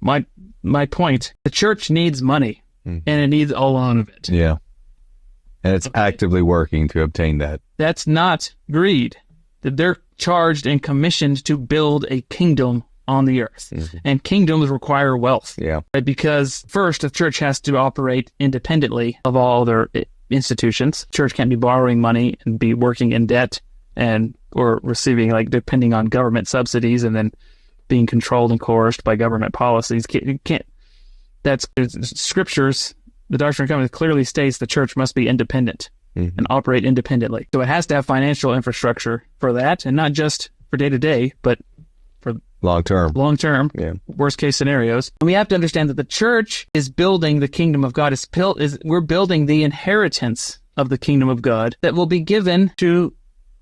my point, the church needs money, and it needs a lot of it. Yeah. And it's actively working to obtain that. That's not greed. That they're charged and commissioned to build a kingdom on the earth. And kingdoms require wealth. Yeah. Right? Because first, the church has to operate independently of all other institutions. The church can't be borrowing money and be working in debt or receiving, depending on government subsidies and then being controlled and coerced by government policies. That's scriptures. The Doctrine and Covenants clearly states the church must be independent and operate independently. So it has to have financial infrastructure for that, and not just for day to day, but for long term, worst case scenarios. And we have to understand that the church is building the kingdom of God. We're building the inheritance of the kingdom of God that will be given to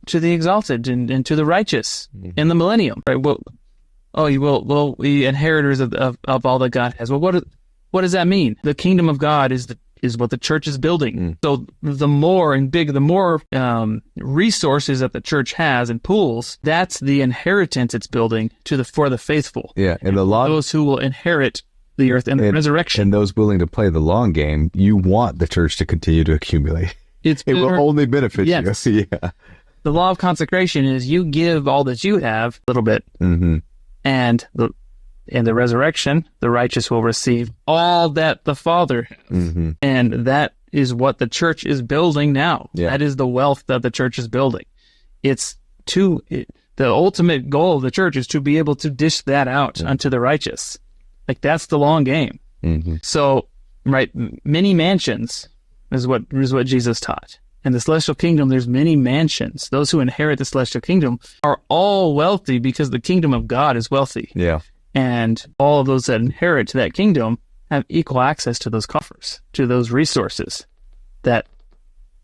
the exalted and to the righteous in the millennium. Right? Well, we inheritors of all that God has. Well, what does that mean? The kingdom of God is what the church is building. So the more resources that the church has and pools, that's the inheritance it's building for the faithful. Yeah, and those who will inherit the earth and the resurrection. And those willing to play the long game, you want the church to continue to accumulate. It will only benefit you. Yeah. The law of consecration is you give all that you have, a little bit, and in the resurrection, the righteous will receive all that the Father has. And that is what the church is building now. Yeah. That is the wealth that the church is building. The ultimate goal of the church is to be able to dish that out unto the righteous. That's the long game. So, right, many mansions is what Jesus taught. In the celestial kingdom, there's many mansions. Those who inherit the celestial kingdom are all wealthy because the kingdom of God is wealthy. Yeah. And all of those that inherit that kingdom have equal access to those coffers, to those resources that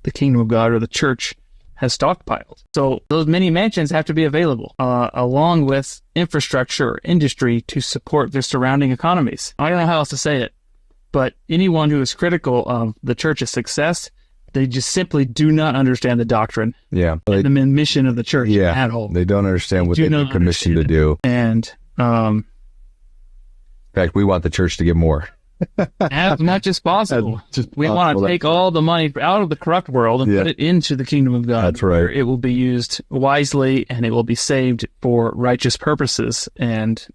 the kingdom of God or the church has stockpiled. So those many mansions have to be available, along with infrastructure or industry to support their surrounding economies. I don't know how else to say it, but anyone who is critical of the church's success, they just simply do not understand the doctrine and the mission of the church at all. They don't understand what they've been commissioned to do. And in fact, we want the church to get more. As much as possible. We want to take all the money out of the corrupt world and put it into the kingdom of God. That's right. Where it will be used wisely and it will be saved for righteous purposes. And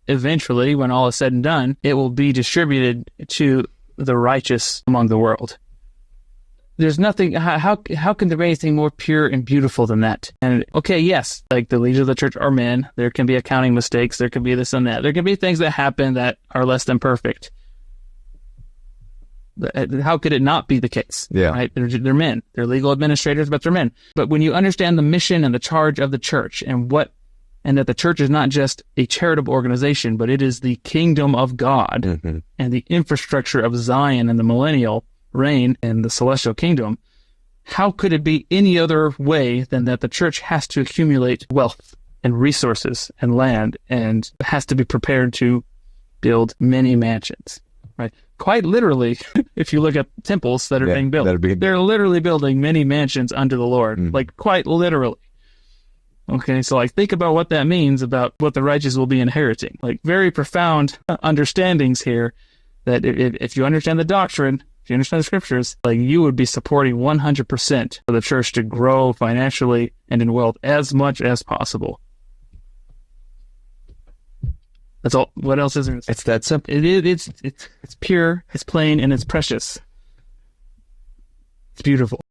eventually, when all is said and done, it will be distributed to the righteous among the world. There's nothing, how can there be anything more pure and beautiful than that? And okay, yes, the leaders of the church are men. There can be accounting mistakes. There can be this and that. There can be things that happen that are less than perfect. How could it not be the case? Yeah. Right? They're men. They're legal administrators, but they're men. But when you understand the mission and the charge of the church and that the church is not just a charitable organization, but it is the kingdom of God and the infrastructure of Zion and the millennial reign in the celestial kingdom, how could it be any other way than that the church has to accumulate wealth and resources and land and has to be prepared to build many mansions, right? Quite literally, if you look at temples that are being built, they're literally building many mansions unto the Lord, quite literally. Okay, so think about what that means about what the righteous will be inheriting. Very profound understandings here that if you understand the doctrine, if you understand the scriptures, you would be supporting 100% for the church to grow financially and in wealth as much as possible. That's all. What else is there? It's that simple. It's pure, it's plain, and it's precious. It's beautiful.